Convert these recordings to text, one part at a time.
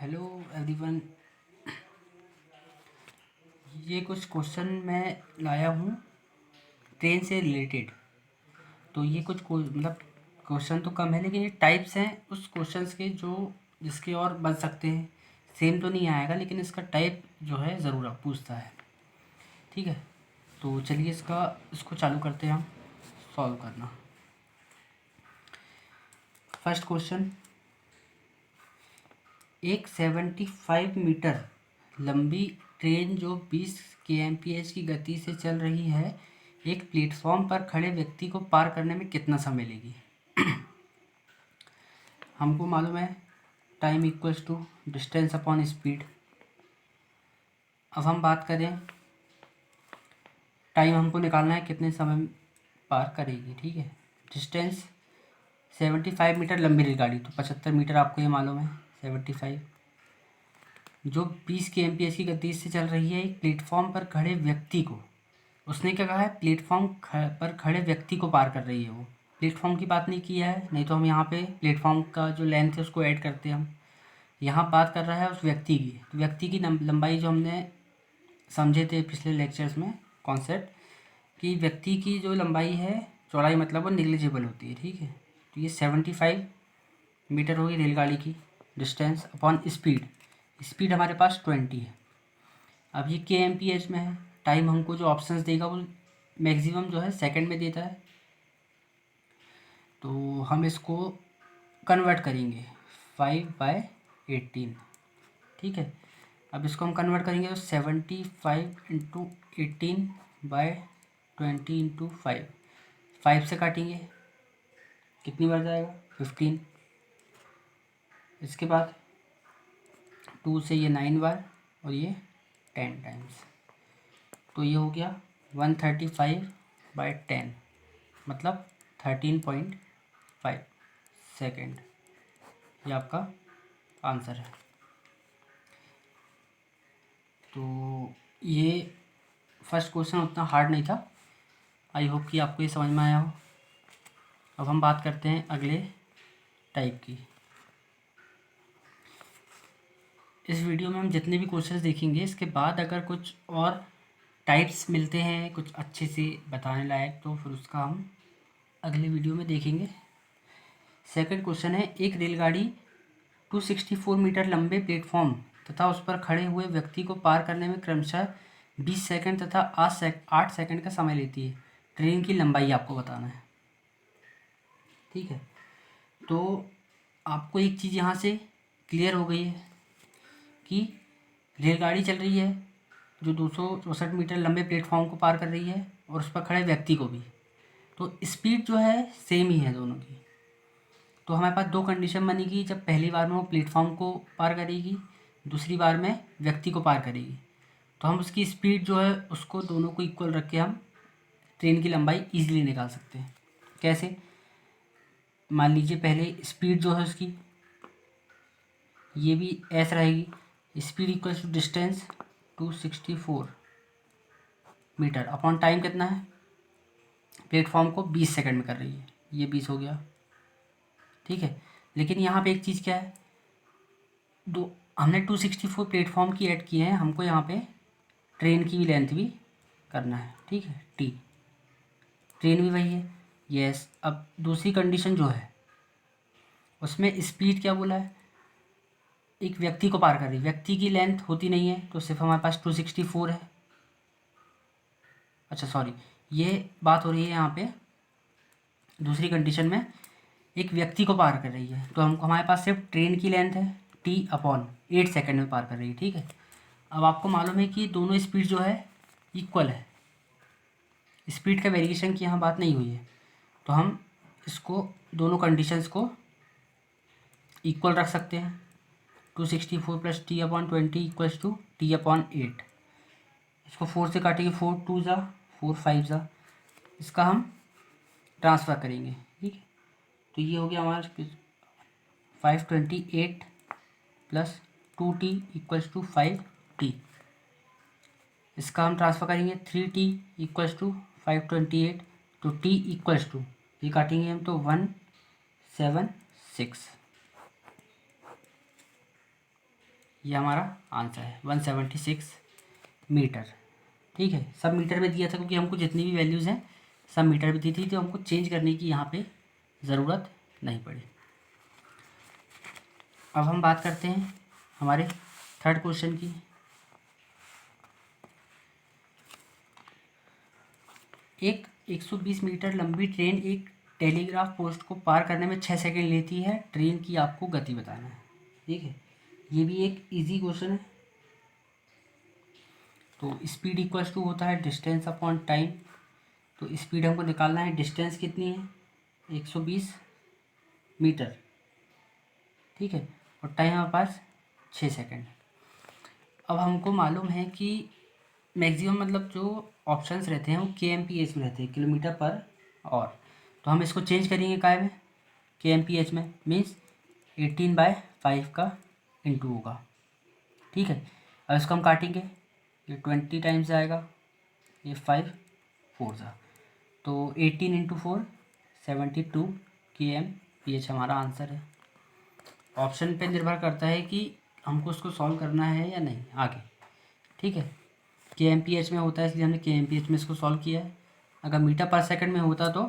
Hello everyone. ये कुछ question मैं लाया हूँ ट्रेन से रिलेटेड। तो ये कुछ मतलब क्वेश्चन तो कम है, लेकिन ये टाइप्स हैं उस क्वेश्चंस के जो जिसके और बन सकते हैं। सेम तो नहीं आएगा, लेकिन इसका टाइप जो है ज़रूर पूछता है। ठीक है, तो चलिए इसको चालू करते हैं हम सॉल्व करना। फर्स्ट क्वेश्चन, एक 75 मीटर लंबी ट्रेन जो 20 kmph की गति से चल रही है, एक प्लेटफॉर्म पर खड़े व्यक्ति को पार करने में कितना समय लेगी। हमको मालूम है time equals to distance upon speed. अब हम बात करें, टाइम हमको निकालना है कितने समय में पार करेगी। ठीक है, डिस्टेंस 75 मीटर लंबी रेलगाड़ी, तो 75 मीटर आपको ये मालूम है 75, जो 20 kmph की गति से चल रही है एक प्लेटफॉर्म पर खड़े व्यक्ति को। उसने क्या कहा है, प्लेटफॉर्म पर खड़े व्यक्ति को पार कर रही है। वो प्लेटफॉर्म की बात नहीं किया है, नहीं तो हम यहाँ पे प्लेटफॉर्म का जो लेंथ है उसको ऐड करते हैं हम। यहाँ बात कर रहा है उस व्यक्ति की, तो व्यक्ति की लंबाई जो हमने समझे थे पिछले लेक्चर्स में कॉन्सेप्ट, कि व्यक्ति की जो लंबाई है चौड़ाई मतलब वो निग्लिजिबल होती है। ठीक है, तो ये 75 मीटर होगी रेलगाड़ी की डिस्टेंस अपॉन स्पीड। स्पीड हमारे पास 20 है। अब ये kmph में है। टाइम हमको जो ऑप्शंस देगा वो मैक्सिमम जो है सेकंड में देता है, तो हम इसको कन्वर्ट करेंगे 5/18। ठीक है, अब इसको हम कन्वर्ट करेंगे तो 75 इंटू 18/20 इंटू 5, 5 से काटेंगे कितनी बार जाएगा 15। इसके बाद 2 से ये 9 बार और ये 10 टाइम्स, तो ये हो गया 135/10 मतलब 13.5 सेकेंड। ये आपका आंसर है। तो ये फर्स्ट क्वेश्चन उतना हार्ड नहीं था। आई होप कि आपको ये समझ में आया हो। अब हम बात करते हैं अगले टाइप की। इस वीडियो में हम जितने भी क्वेश्चंस देखेंगे, इसके बाद अगर कुछ और टाइप्स मिलते हैं कुछ अच्छे से बताने लायक, तो फिर उसका हम अगले वीडियो में देखेंगे। सेकंड क्वेश्चन है, एक रेलगाड़ी 264 मीटर लंबे प्लेटफॉर्म तथा उस पर खड़े हुए व्यक्ति को पार करने में क्रमशः 20 सेकंड तथा 8 सेकंड का समय लेती है। ट्रेन की लंबाई आपको बताना है। ठीक है, तो आपको एक चीज़ यहाँ से क्लियर हो गई है कि रेलगाड़ी चल रही है जो 264 मीटर लंबे प्लेटफॉर्म को पार कर रही है और उस पर खड़े व्यक्ति को भी, तो स्पीड जो है सेम ही है दोनों की। तो हमारे पास दो कंडीशन बनेगी, जब पहली बार में वो प्लेटफॉर्म को पार करेगी, दूसरी बार में व्यक्ति को पार करेगी, तो हम उसकी स्पीड जो है उसको दोनों को इक्वल रख के हम ट्रेन की लंबाई ईजिली निकाल सकते हैं। कैसे, मान लीजिए पहले स्पीड जो है उसकी ये भी ऐसे रहेगी, speed equals to distance 264 metre upon time कितना है, प्लेटफॉर्म को 20 सेकंड में कर रही है, ये 20 हो गया। ठीक है, लेकिन यहाँ पे एक चीज़ क्या है, दो हमने 264 प्लेटफॉर्म की ऐड किए हैं, हमको यहाँ पे ट्रेन की भी लेंथ भी करना है। ठीक है, ट्रेन भी वही है। यस, अब दूसरी कंडीशन जो है उसमें स्पीड क्या बोला है, एक व्यक्ति को पार कर रही है, व्यक्ति की लेंथ होती नहीं है, तो सिर्फ हमारे पास 264 है। अच्छा सॉरी, ये बात हो रही है यहाँ पे दूसरी कंडीशन में एक व्यक्ति को पार कर रही है, तो हमको हमारे पास सिर्फ ट्रेन की लेंथ है t/8 सेकंड में पार कर रही है। ठीक है, अब आपको मालूम है कि दोनों स्पीड जो है इक्वल है, स्पीड का वेरिएशन की यहाँ बात नहीं हुई है, तो हम इसको दोनों कंडीशंस को इक्वल रख सकते हैं। 264 plus t/20 equals to t/8। इसको 4 से काटेंगे, 4 2 ज़ा 4 5 ज़ा, इसका हम ट्रांसफ़र करेंगे। ठीक है, तो ये हो गया हमारा 528 plus 2t equals to 5t। इसका हम ट्रांसफ़र करेंगे 3t इक्वल्स टू 528, तो t इक्वल्स टू ये काटेंगे हम तो 176। ये हमारा आंसर है 176 मीटर। ठीक है, सब मीटर में दिया था क्योंकि हमको जितनी भी वैल्यूज़ हैं सब मीटर में दी थी, तो हमको चेंज करने की यहाँ पे ज़रूरत नहीं पड़ी। अब हम बात करते हैं हमारे थर्ड क्वेश्चन की। एक 120 मीटर लंबी ट्रेन एक टेलीग्राफ पोस्ट को पार करने में 6 सेकंड लेती है, ट्रेन की आपको गति बताना है। ठीक है, ये भी एक इजी क्वेश्चन है। तो स्पीड इक्वल्स टू होता है डिस्टेंस अपॉन टाइम। तो स्पीड हमको निकालना है, डिस्टेंस कितनी है 120 मीटर। ठीक है, और टाइम हमारे पास 6 सेकंड। अब हमको मालूम है कि मैक्सिमम मतलब जो ऑप्शंस रहते हैं वो kmph में रहते हैं, किलोमीटर पर आवर। तो हम इसको चेंज करेंगे काय में, kmph में, मीन्स 18/5 का इंटू होगा। ठीक है, अब इसको हम काटेंगे, ये 20 टाइम्स आएगा, ये 5 4 सा, तो 18 इंटू 4 72 kmph हमारा आंसर है। ऑप्शन पे निर्भर करता है कि हमको उसको सॉल्व करना है या नहीं आगे। ठीक है, kmph में होता है इसलिए हमने kmph में इसको सॉल्व किया है। अगर मीटर पर सेकंड में होता तो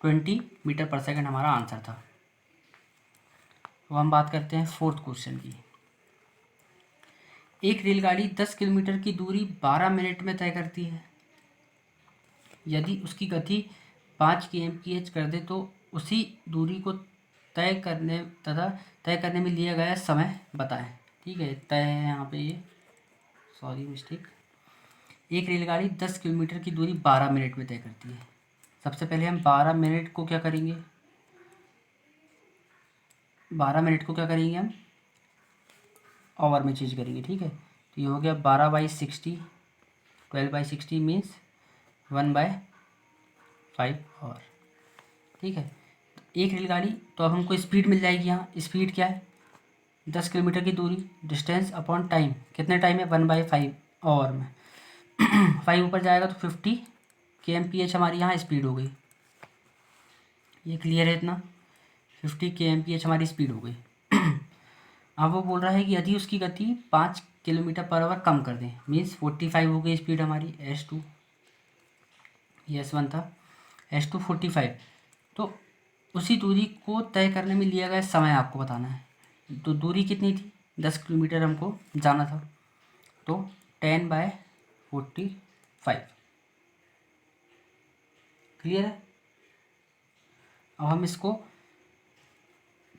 20 मीटर पर सेकंड हमारा आंसर था। अब हम बात करते हैं फोर्थ क्वेश्चन की। एक रेलगाड़ी 10 किलोमीटर की दूरी 12 मिनट में तय करती है। यदि उसकी गति 5 kmph कर दे तो उसी दूरी को तय करने में लिया गया समय बताएं। ठीक है, तय है यहाँ पे, ये सॉरी मिस्टेक। एक रेलगाड़ी 10 किलोमीटर की दूरी 12 मिनट में तय करती है। सबसे पहले हम 12 मिनट को क्या करेंगे, 12 मिनट को क्या करेंगे हम आवर में चेंज करेंगे। ठीक है, तो ये हो गया 12/60, 12/60 मीन्स 1/5 आवर। ठीक है, एक रेलगाड़ी, तो अब हमको स्पीड मिल जाएगी। यहाँ स्पीड क्या है, 10 किलोमीटर की दूरी, डिस्टेंस अपॉन टाइम, कितने टाइम है 1/5 आवर में। 5 ऊपर जाएगा तो 50 kmph हमारी यहाँ स्पीड हो गई। ये क्लियर है इतना, 50 kmph हमारी स्पीड हो गई। अब वो बोल रहा है कि यदि उसकी गति 5 किलोमीटर पर आवर कम कर दें, मीन्स 45 हो गई स्पीड हमारी, S2, ये S1 था, S2 45, तो उसी दूरी को तय करने में लिया गया समय आपको बताना है। तो दूरी कितनी थी, 10 किलोमीटर हमको जाना था, तो 10/45। क्लियर है। अब हम इसको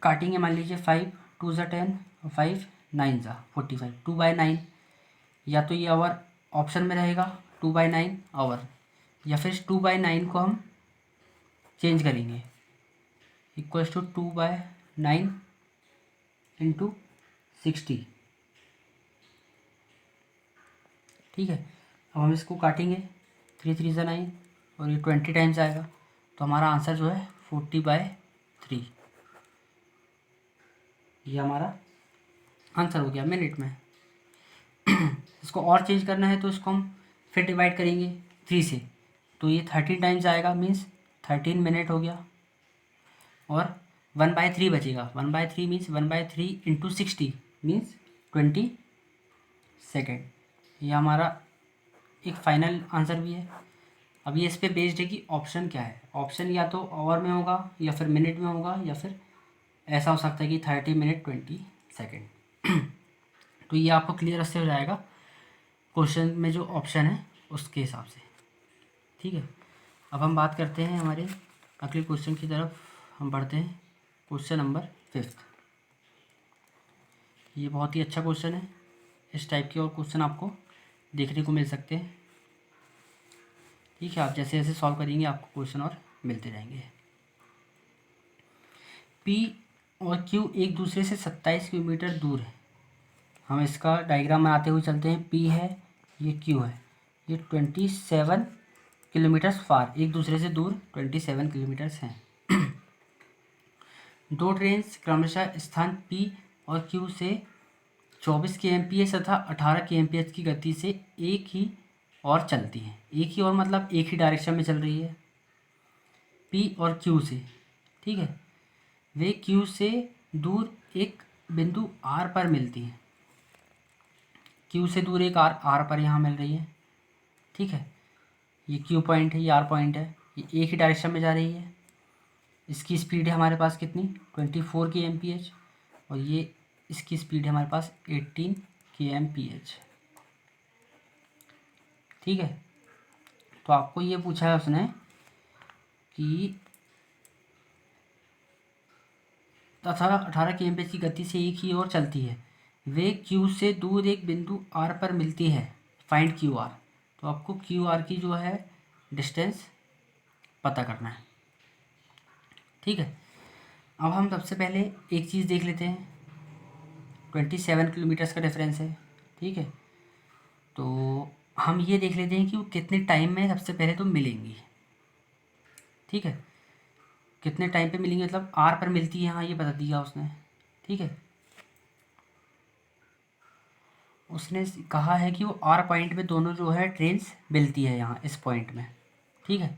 काटेंगे, मान लीजिए 5 2 ज़ा 10 और 5 9 ज़ा 45, 2/9, या तो ये आवर ऑप्शन में रहेगा 2/9 आवर, या फिर 2/9 को हम चेंज करेंगे, इक्वल्स टू 2/9 इंटू 60। ठीक है, अब हम इसको काटेंगे, 3 3 ज़ा 9 और ये 20 टाइम्स आएगा, तो हमारा आंसर जो है 40/3, ये हमारा आंसर हो गया मिनट में। इसको और चेंज करना है तो इसको हम फिर डिवाइड करेंगे 3 से, तो ये 13 टाइम्स आएगा, मीन्स 13 मिनट हो गया, और 1/3 बचेगा, 1/3 मीन्स 1/3 इंटू 60 मीन्स 20 सेकेंड। ये हमारा एक फाइनल आंसर भी है। अब ये इस पर बेस्ड है कि ऑप्शन क्या है, ऑप्शन या तो आवर में होगा या फिर मिनट में होगा, या फिर ऐसा हो सकता है कि 30 मिनट 20 सेकेंड। तो ये आपको क्लियर से हो जाएगा क्वेश्चन में जो ऑप्शन है उसके हिसाब से। ठीक है, अब हम बात करते हैं हमारे अगले क्वेश्चन की तरफ, हम बढ़ते हैं क्वेश्चन नंबर 5। ये बहुत ही अच्छा क्वेश्चन है, इस टाइप के और क्वेश्चन आपको देखने को मिल सकते हैं। ठीक है, आप जैसे जैसे सॉल्व करेंगे आपको क्वेश्चन और मिलते रहेंगे। P और Q एक दूसरे से 27 किलोमीटर दूर है। हम इसका डायग्राम बनाते हुए चलते हैं। P है, ये Q है, ये 27 किलोमीटर्स फार, एक दूसरे से दूर 27 किलोमीटर्स हैं। दो ट्रेन्स क्रमशः स्थान P और Q से 24 kmph तथा 18 kmph की गति से एक ही और चलती हैं। एक ही और मतलब एक ही डायरेक्शन में चल रही है P और Q से। ठीक है, वे Q से दूर एक बिंदु R पर मिलती हैं। क्यू से दूर एक आर पर यहाँ मिल रही है, ठीक है। ये क्यू पॉइंट है, ये आर पॉइंट है, ये एक ही डायरेक्शन में जा रही है। इसकी स्पीड है हमारे पास कितनी 24 kmph, और ये इसकी स्पीड है हमारे पास 18 kmph, ठीक है। तो आपको ये पूछा है उसने कि 18 kmph की गति से एक ही ओर चलती है, वे क्यू से दूर एक बिंदु आर पर मिलती है, फाइंड क्यू आर। तो आपको क्यू आर की जो है डिस्टेंस पता करना है, ठीक है। अब हम सबसे पहले एक चीज़ देख लेते हैं, 27 किलोमीटर्स का डिफरेंस है, ठीक है। तो हम ये देख लेते हैं कि वो कितने टाइम में सबसे पहले तो मिलेंगी, ठीक है। कितने टाइम पे मिलेंगी मतलब आर पर मिलती है, हाँ ये बता दिया उसने, ठीक है। उसने कहा है कि वो आर पॉइंट में दोनों जो है ट्रेन्स मिलती है यहाँ इस पॉइंट में, ठीक है।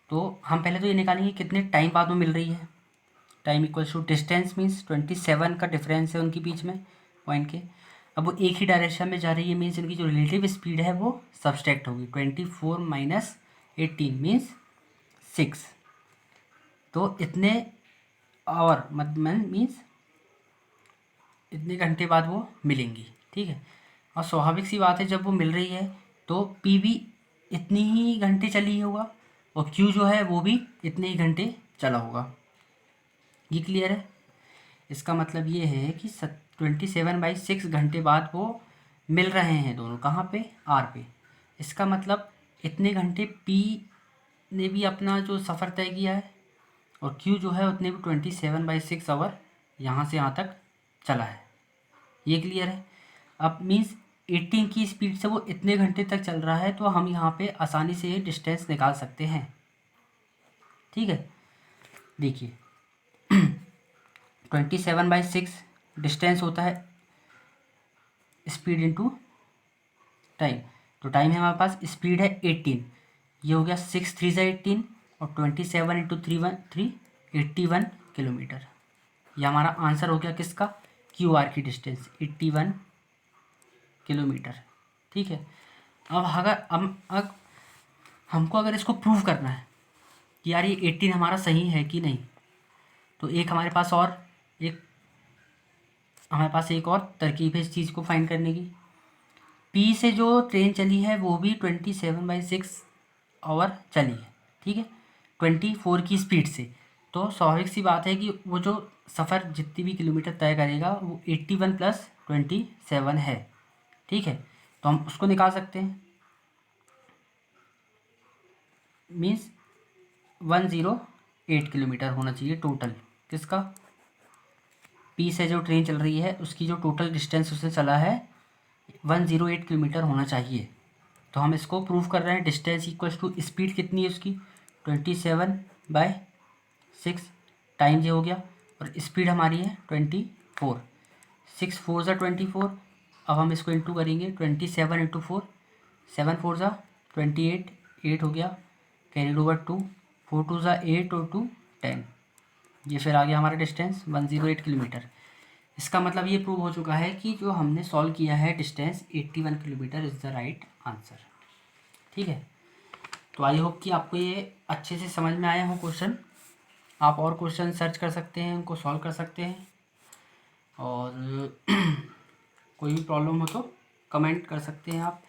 तो हम पहले तो ये निकालेंगे कितने टाइम बाद में मिल रही है। Time equals to distance means 27 का डिफरेंस है उनके बीच में पॉइंट के। अब वो एक ही डायरेक्शन में जा रही है मीन्स इनकी जो रिलेटिव स्पीड है वो सब्सट्रैक्ट होगी, 24 माइनस 18 मीन्स 6। तो इतने आवर मतलब मीन्स इतने घंटे बाद वो मिलेंगी, ठीक है। और स्वाभाविक सी बात है जब वो मिल रही है तो पी भी इतनी ही घंटे चली होगा और क्यू जो है वो भी इतने ही घंटे चला होगा। ये क्लियर है। इसका मतलब ये है कि 27/6 घंटे बाद वो मिल रहे हैं दोनों, कहाँ पे आर पे। इसका मतलब इतने घंटे पी ने भी अपना जो सफ़र तय किया है और क्यू जो है उतने भी 27/6 आवर यहाँ से यहाँ तक चला है। ये क्लियर है। अब मीन्स 18 की स्पीड से वो इतने घंटे तक चल रहा है तो हम यहाँ पे आसानी से डिस्टेंस निकाल सकते हैं, ठीक है। देखिए 27/6 डिस्टेंस होता है स्पीड इंटू टाइम। तो टाइम है हमारे पास, स्पीड है 18, ये हो गया 6 3 18 और 27 इंटू 3 81 किलोमीटर। ये हमारा आंसर हो गया किसका, क्यू आर की डिस्टेंस 81 किलोमीटर, ठीक है। अब अगर हमको अगर इसको प्रूव करना है कि यार ये 18 हमारा सही है कि नहीं, तो हमारे पास एक और तरकीब है इस चीज़ को फाइंड करने की। पी से जो ट्रेन चली है वो भी 27/6 आवर चली है, ठीक है, 24 की स्पीड से। तो स्वाभाविक सी बात है कि वो जो सफ़र जितनी भी किलोमीटर तय करेगा वो 81 प्लस 27 है, ठीक है। तो हम उसको निकाल सकते हैं, मीन्स 108 किलोमीटर होना चाहिए टोटल किसका, पी से जो ट्रेन चल रही है उसकी जो टोटल डिस्टेंस उसने चला है 108 किलोमीटर होना चाहिए। तो हम इसको प्रूव कर रहे हैं, डिस्टेंस इक्वल्स टू स्पीड कितनी है उसकी 27/6, टाइम ये हो गया और स्पीड हमारी है 24, 6 4 ज़ा 24। अब हम इसको इंटू करेंगे 27 इंटू 4, 7 4 ज़ा 28, 8 हो गया, कैरीड ओवर 2, 4 2 ज़ा 8 और 2 10। ये फिर आ गया हमारा डिस्टेंस 108 किलोमीटर। इसका मतलब ये प्रूव हो चुका है कि जो हमने सॉल्व किया है distance 81 kilometre is the right answer, ठीक है। तो आई होप कि आपको ये अच्छे से समझ में आया हो क्वेश्चन। आप और क्वेश्चन सर्च कर सकते हैं, उनको सॉल्व कर सकते हैं, और कोई भी प्रॉब्लम हो तो कमेंट कर सकते हैं आप।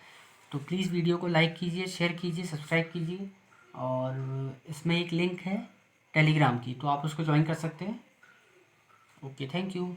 तो प्लीज़ वीडियो को लाइक कीजिए, शेयर कीजिए, सब्सक्राइब कीजिए, और इसमें एक लिंक है टेलीग्राम की, तो आप उसको ज्वाइन कर सकते हैं। Okay, thank you.